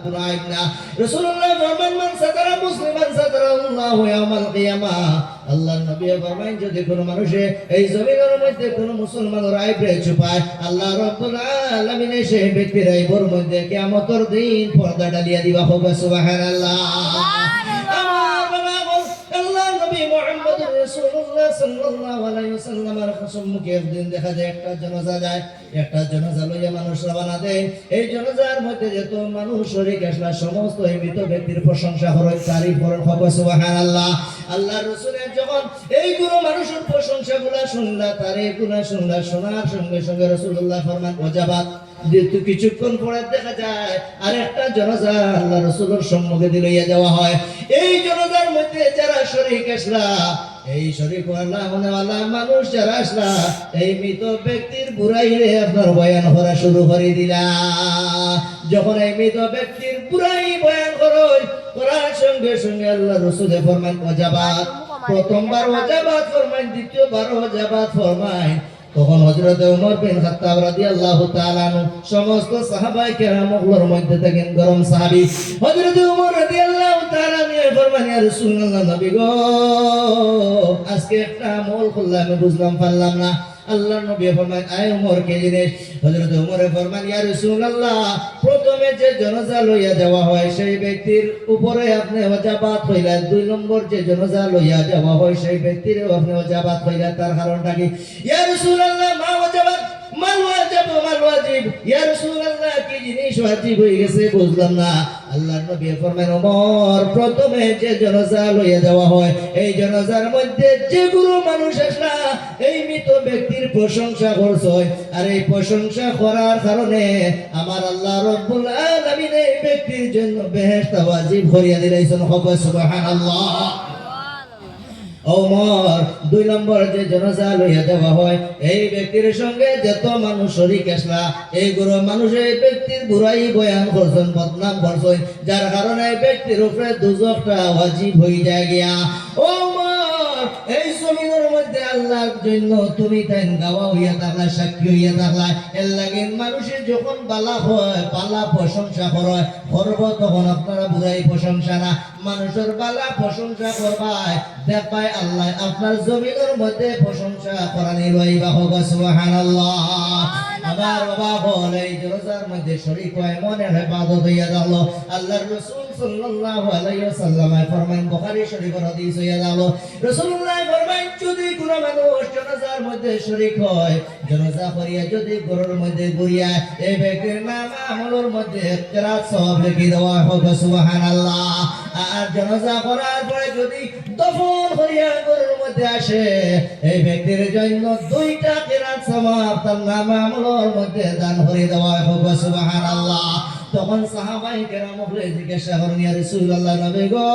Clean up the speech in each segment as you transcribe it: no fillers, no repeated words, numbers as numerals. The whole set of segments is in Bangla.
কোন আইব না। রাসূলুল্লাহ ফরমান মান সাতারা মুসলিমান সাতারাল্লাহু ইয়াউমাল কিয়ামাহ। আল্লাহর নবী ফরমান যদি কোন মানুষে এই জমিনের মধ্যে কোন মুসলমানের আইবে ছুপায় আল্লাহ রাব্বুল আলামিন সেই ব্যক্তির আইবের মধ্যে কিয়ামতের দিন পর্দা ডালিয়া দিবা হবে সুবহানাল্লাহ। রাসূলুল্লাহ সাল্লাল্লাহু আলাইহি ওয়াসাল্লামের সম্মুখে একদিন দেখা যায় একটা জানাজা যায়, একটা জানাজা লইয়া মানুষ রওনা দেয়। এই জানাজার মধ্যে যত মানুষ শরীক আসলা সমস্ত এই মৃত ব্যক্তির প্রশংসা করে তারিফ করেন হবে সুবহানাল্লাহ। আল্লাহর রাসূলের যখন এইগুলো মানুষের প্রশংসাগুলো শুনলা তারিফগুলো শুনলা শোনার সঙ্গে সঙ্গে রাসূলুল্লাহ ফরমান ওয়াজাবাত। যেহেতু কিছুক্ষণ পরে দেখা যায় আর একটা জানাজা আল্লাহ রাসূলের সম্মুখে লইয়া যাওয়া হয়। এই জানাজার মধ্যে যারা শরীক আসলা এই শরীক আল্লাহ মানুষ যারা আসলা এই মৃত ব্যক্তির বুড়াইরে আপনার বয়ান করা শুরু করে দিলা। যখন এই মৃত ব্যক্তির বুড়াই বয়ান করার সঙ্গে সঙ্গে আল্লাহ রাসূল ফরমান ওয়াজাবাত। প্রথমবার ওয়াজাবাত ফরমান, দ্বিতীয়বার ওয়াজাবাত ফরমান। তখন হযরত ওমর বিন খাত্তাব রাদিয়াল্লাহু তাআলা আনহু সমস্ত সাহাবায়ে কেরামের মধ্যে থাকেন গরম সাহাবী হযরত ওমর রাদিয়াল্লাহু তাআলা নিয়ে ফরমান ইয়া রাসূলুল্লাহ নবী গো আজকে একটা আমল করলাম বুঝলাম পারলাম না। আল্লাহর নবী ফরমান আয় ওমর কে জিনিস? হযরত ওমর ফরমান ইয়া রাসূলুল্লাহ প্রথমে যে জানাজা লইয়া যাওয়া হয় সেই ব্যক্তির উপরে আপনি ওয়াজাবাত হইলা, দুই নম্বর যে জানাজা লইয়া যাওয়া হয় সেই ব্যক্তির আপনি ওয়াজাবাত হইলা। তার কারণটা কি? ইয়া রাসূলুল্লাহ মা ওয়াজাবাত মাল ওয়াজিব মাল ওয়াজিব ইয়া রাসূলুল্লাহ কি জিনিস ওয়াজিব হয়ে গেছে বুঝলাম না। আল্লাহর নবী ফরমান ওমর প্রথমে যে জানাজা লইয়া যাওয়া হয় এই জানাজার মধ্যে যেগুলো মানুষ আসলা এই মৃত ব্যক্তির প্রশংসা করছে আর এই প্রশংসা করার কারণে আমার আল্লাহ রাব্বুল আলামিন এই ব্যক্তির জন্য বেহেশত ওয়াজিব করিয়া দিলেন হবে সুবহানাল্লাহ। ওমর দুই নম্বর যে জানাজা লইয়া যাওয়া হয় এই ব্যক্তির সঙ্গে যত মানুষ শরীক আসলা এইগুলো মানুষ এই ব্যক্তির বুড়াই বয়ান করছেন বদনাম করছেন যার কারণে এই ব্যক্তির উপরে দুজকটা ওয়াজিব হয়ে যায় গিয়া। ওমর এই জমিনের মধ্যে আল্লাহর জন্য তুমি তাই গাওয়া হইয়া থাকলা সাক্ষী হইয়া থাকলা এর লাগে মানুষের যখন বালা হয় বালা প্রশংসা করে করব তখন আপনারা বুড়াই প্রশংসা না মানুষের বালা প্রশংসা করবাই দেখবাই আল্লাহ আপনার জমিনের মধ্যে প্রশংসা করানি লইবা হোক সুবহানাল্লাহ। আমার বাবা বলে এই জানাজার মধ্যে শরীক হয় মনের ইবাদত হইয়া গেল। আল্লাহর রাসূল সাল্লাল্লাহু আলাইহি ওয়াসাল্লাম ফরমান বুখারী শরীফের হাদিস হইয়া গেল রাসূলুল্লাহ ফরমান যদি কোন মানুষ জানাজার মধ্যে শরীক হয় জানাজা করিয়া যদি ঘরের মধ্যে ঘুরিয়া এই ব্যক্তির নাম আমলের মধ্যে কিরাত সওয়াব লিখে দেওয়া হোক সুবহানাল্লাহ। আর জানাজা করার পরে যদি দফন করিয়া ঘরের মধ্যে আসে এই ব্যক্তির জন্য দুইটা কিরাত সওয়াব তার নাম আমলের মধ্যে দান করে দেওয়া হোক সুবহানাল্লাহ। তখন সাহাবায়ে কেরাম বলে জিজ্ঞাসা করেন ইয়া রাসূলুল্লাহ নবী গো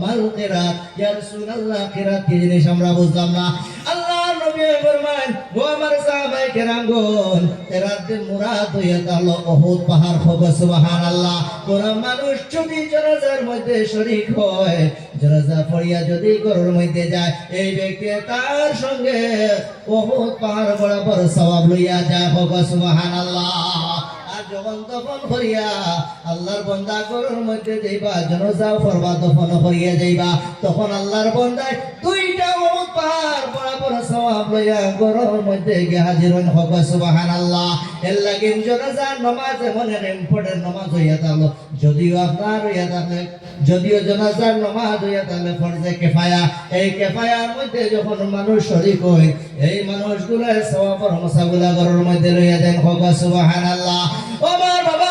মাল কিরাত ইয়া রাসূলুল্লাহ কিরাত কি জিনিস আমরা বুঝলাম না। আল্লাহর নবী ফরমান ও আমার সাহাবায়ে কেরাম গণ কিরাত এর মুরাদ হইয়া হলো উহুদ পাহাড় হোক সুবহানাল্লাহ। কোন মানুষ যদি জানাজার মধ্যে শরীক হয় জানাজা পড়িয়া যদি ঘরের মধ্যে যায় এই ব্যক্তি তার সঙ্গে উহুদ পাহাড় বরাবর সওয়াব লইয়া যায় হোক সুবহানাল্লাহ। যখন দফন করিয়া আল্লাহর বান্দা ঘরের মধ্যে যাইবা জানাজা করবা দফন করিয়া যাইবা তখন আল্লাহর বান্দায় দুইটা উহুদ পাহাড় বরাবর সওয়াব লইয়া ঘরের মধ্যে গিয়ে হাজির হন হোক সুবহানাল্লাহ। এর লাগি জানাজার নামাজ এমন ইম্পর্টেন্ট নামাজ হইয়া থাকলো যদিও আপনার হইয়া থাকলে যদিও জানাজার নামাজ হইয়া থাকলে ফরজে কিফায়া এই কিফায়ার মধ্যে যখন মানুষ শরীক হয় এই মানুষগুলোর সওয়াবের মশাগুলা ঘরের মধ্যে লইয়া দেন হোক সুবহানাল্লাহ। আমার বাবা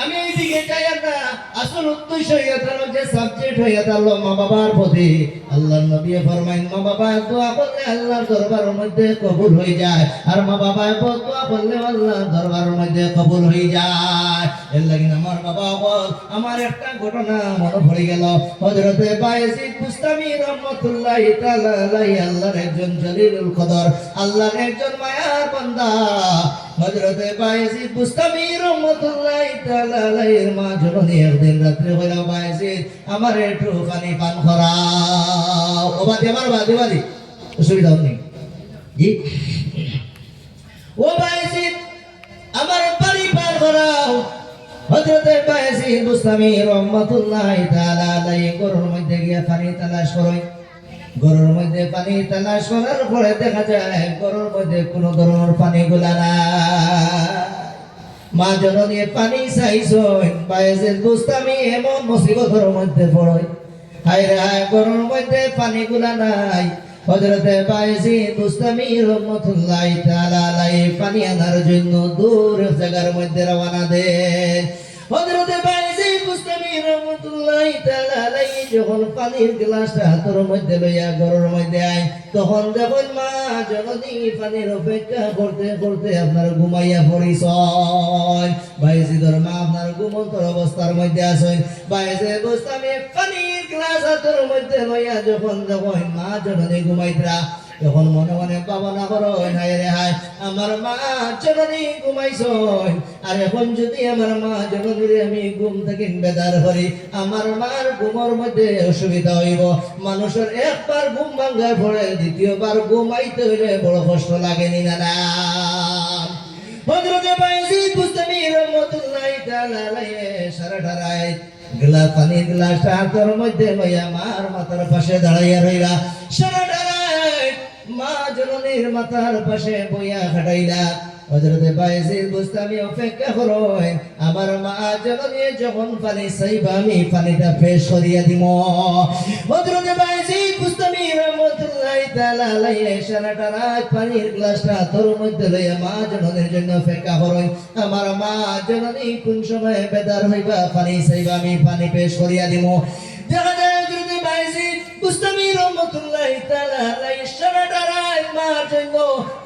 আমি এইদিকে যাই না আসল উদ্দেশ্য হইয়া থাকলো যে সাবজেক্ট হইয়া থাকলো মা বাবার প্রতি আল্লাহর নবী ফরমাইন মা বাবা দোয়া করলে আল্লাহর দরবারের মধ্যে কবুল হয়ে যায় আর মা বাবা দোয়া করলে আল্লাহর দরবারের মধ্যে কবুল হয়ে যায়। এর লাগি আমার বাবা বল আমার একটা ঘটনা মনে পড়ে গেল হযরত বায়েজিদ বুস্তামি রাহমাতুল্লাহি তাআলা আলাইহি আল্লাহর একজন জলিলুল কদর আল্লাহর একজন মায়ার বান্দা হযরত বায়েজিদ বুস্তামি রাহমাতুল্লাহি তাআলা আলাইহির মা জননী একদিন রাতে কইলা বায়েজিদ আমার একটু পানি পান করাও। ও বাদি আমার বাদি অসুবিধা নেই জি ও বায়েজিদ আমার পানি পান করাও। হযরতে বায়েজিদ বুস্তামি রাহমাতুল্লাহি তাআলা আলাইহি গরুর মধ্যে গিয়া পানি তালাশ করে। গরুর মধ্যে পানি তালাশ করার পরে দেখা যায় গরুর মধ্যে কোনো ধরনের পানি গুলা নাই। মা জননী পানি চাইছেন, বায়েজিদ বুস্তামি এমন মুসিবতের মধ্যে পড়ে, হায় রে হায় গরুর মধ্যে পানি গুলা নাই। হযরতে বায়েজিদ বুস্তামি রাহমাতুল্লাহি তাআলা আলাইহি পানি আনার জন্য দূর জায়গার মধ্যে রওনা দেন। হযরতে বায়েজিদ বুস্তামি রাহমাতুল্লাহি তাআলা আলাইহি যখন পানির গ্লাসটা হাতের মধ্যে লইয়া গরুর মধ্যে আয়, তখন দেখুন মা জননী পানির অপেক্ষা করতে করতে আপনার ঘুমাইয়া পড়িছেন। বায়েজিদের মা আপনার ঘুমন্তর অবস্থার মধ্যে আছেন। বায়েজিদ বুস্তামি পানির গ্লাস হাতের মধ্যে লইয়া যখন দেখুন মা জননী ঘুমাইতরা, তখন মনে মনে ভাবনা করেন, হায় রে হায় আমার মা জননী ঘুমাইছেন, আর এখন যদি আমার মা জননীর আমি ঘুম থেকে বেদার করি, আমার মার ঘুমের মধ্যে অসুবিধা হইব। মানুষের একবার ঘুম ভাঙ্গা পড়ে দ্বিতীয়বার ঘুমাইতে হইলে বড় কষ্ট লাগেনি না। হযরতে বায়েজিদ বুস্তামি রাহমাতুল্লাহি তাআলা আলাইহি সারাটা রাত গ্লাস পানির গ্লাসটা হাতের মধ্যে লইয়া মার মাথার পাশে দাঁড়াইয়া রইলা। সারাটা রাত মা জননীর মাথার পাশে বইয়া খাটাইলা। হযরতে বায়েজিদ বুস্তামি অপেক্ষা করেন, আমার মা জননী যখন পানি চাইবা আমি পানিটা পেশ করিয়া দিব। হযরতে বায়েজিদ বুস্তামি রাহমাতুল্লাহি তাআলা আলাইহি সারাটা রাত পানির গ্লাসটা হাতের মধ্যে লইয়া মা জননীর জন্য অপেক্ষা করেন, আমার মা জননী কোন সময় বেদার হইবা পানি চাইবা আমি পানি পেশ করিয়া দিব। দেখা যায় হযরতে বায়েজিদ বুস্তামি রাহমাতুল্লাহি তাআলা আলাইহি সারাটা রাত মার জন্য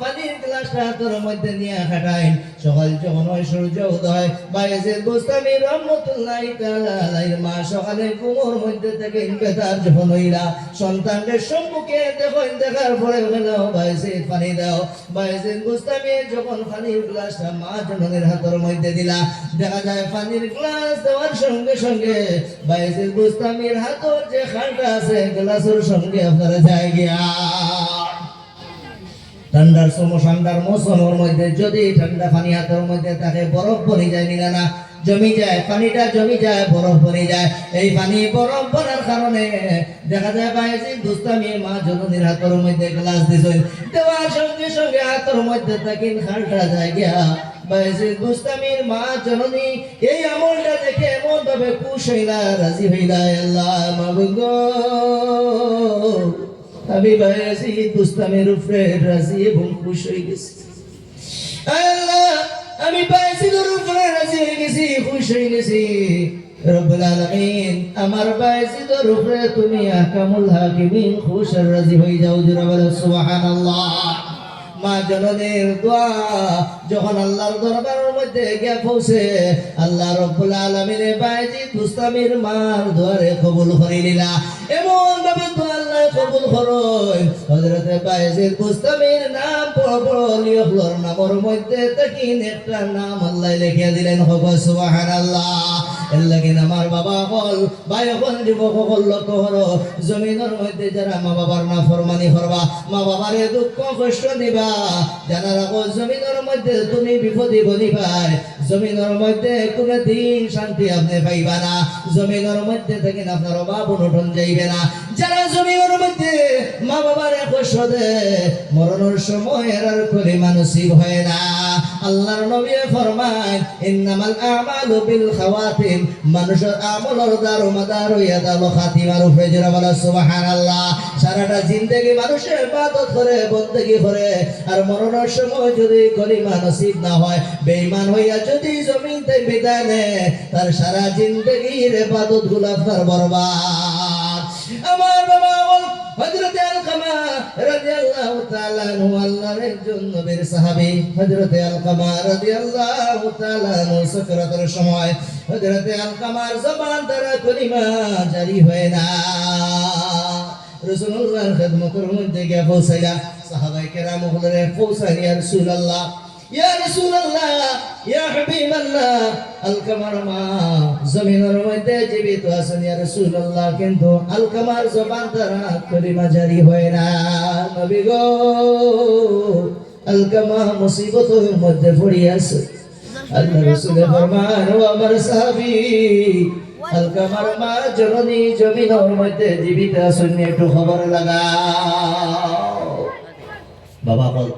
পানির গ্লাসটা হাতের মধ্যে নিয়ে খাটাইন। সকাল যখন হয় সূর্য উদয়, বায়েজিদ বুস্তামি রাহমাতুল্লাহি তাআলা আলাইহির মা সকালে ঘুমের মধ্যে থেকে বেদার যখন হইলা, সন্তানের সম্মুখে দেখেন, দেখার পরে বলল বায়েজিদ পানি দাও। বায়েজিদ বুস্তামি যখন পানির গ্লাসটা মা জননীর হাতের মধ্যে দিলা, দেখা যায় পানির গ্লাস দেওয়ার সঙ্গে সঙ্গে বায়েজিদ বুস্তামির হাতের যে খানটা আছে গ্লাসের সঙ্গে আপনারা যায় গিয়া ঠান্ডার মৌসুমের মধ্যে যদি ঠান্ডা পানি হাতের মধ্যে থাকে বরফ বনি যায় না, জমি যায়, পানিটা জমি যায়, বরফ বনি যায়। এই পানি বরফ বনার কারণে দেখা যায় বায়েজিদ বুস্তামি মা জননীর হাতের মধ্যে গ্লাস দিছেন, দেওয়ার সঙ্গে সঙ্গে হাতের মধ্যে তাকিন খানটা যায় গিয়া। বায়েজিদ বুস্তামির মা জননী এই আমলটা দেখে এমন ভাবে খুশ হইলা, রাজি হইলা, আল্লাহ মাবুদ গো, আমি বায়েজিদ বুস্তামির উপরে রাজি এবং খুশ হয়ে গেছি। আল্লাহ আমি বায়েজিদের উপরে রাজি হয়ে গেছি, খুশ হয়ে গেছি। রব্বুল আলামিন আমার বায়েজিদের উপরে তুমি আহকামুল হাকিমিন খুশ আর রাজি হয়ে যাও। জোরে বলো সুবহানাল্লাহ। মা জননীর দোয়া যখন আল্লাহর দরবারের মধ্যে গিয়ে পৌঁছে, আল্লাহ রব্বুল আলামিন বায়েজিদ বুস্তামির মার দোয়ারে কবুল করে নিলা। এমন ভাবে দোয়া আল্লাহ কবুল করেন, হযরতে বায়েজিদ বুস্তামির নাম পড়ো লিখলোর নামের মধ্যে তাকিন একটা নাম আল্লাহ লিখিয়া দিলেন। সুবহানাল্লাহ। এর লাগি আমার বাবা হল ভাই হল যুবক হল লক্ষ্য হলো, জমিনের মধ্যে যারা মা বাবার না ফরমানি করবা, মা বাবারে দুঃখ কষ্ট দিবা, জানা রাখো জমিনের মধ্যে তুমি বিপদে বনিবাই, জমিনের মধ্যে কোনো দিন শান্তি আপনি পাইবা না, জমিনের মধ্যে থেকে আপনার অভাব অনটন যাইবে না। যারা জমিনের মধ্যে মা বাবার কষ্ট দেয়, মরণের সময় এরার করে মানসিক হয় না। আল্লাহর নবী ফরমান, ইন্নামাল আমালু বিল খাওয়াতিম, মানুষের আমলের দারোমদার হইয়া দাল খাতিমার উপরে। যারা বলে সুবহানাল্লাহ। সারাটা জিন্দেগি মানুষের ইবাদত করে, বন্দেগি করে, আর মরণের সময় যদি কলিমা নসিব না হয়, বেঈমান হইয়া যদি জমিন থেকে বিদায় নেয়, তার সারা জিন্দেগির ইবাদত গুলো আপনার বরবাদ। আমার বাবা হযরতে আলকামা রাদিয়াল্লাহু তাআলা আনহু আল্লাহর একজন নবীর সাহাবী। হযরতে আলকামা রাদিয়াল্লাহু তাআলা আনহু সাকরাতের সময় হযরতে আলকামার জবান দ্বারা কলিমা জারি হয় না। রাসূলুল্লাহর খিদমতের মধ্যে গিয়ে পৌঁছাইলা, সাহাবায়ে কেরাম বললেন, পৌঁছাই ইয়া রাসূলুল্লাহ, ইয়া রাসূলুল্লাহ, ইয়া হাবিবাল্লাহ, আলকামার মা জমিনের মধ্যে জীবিত আছেন ইয়া রাসূলুল্লাহ, কিন্তু আলকামার জবান দ্বারা কলিমা জারি হয় না। নবী গো, আলকামা মুসিবতের মধ্যে পড়ে আছে, আল্লাহ রাসূলের ফরমান ও আমার সাহাবী আলকামার মা জননী জমিনের মধ্যে জীবিত আছেন একটু খবর লাগাও বাবা বল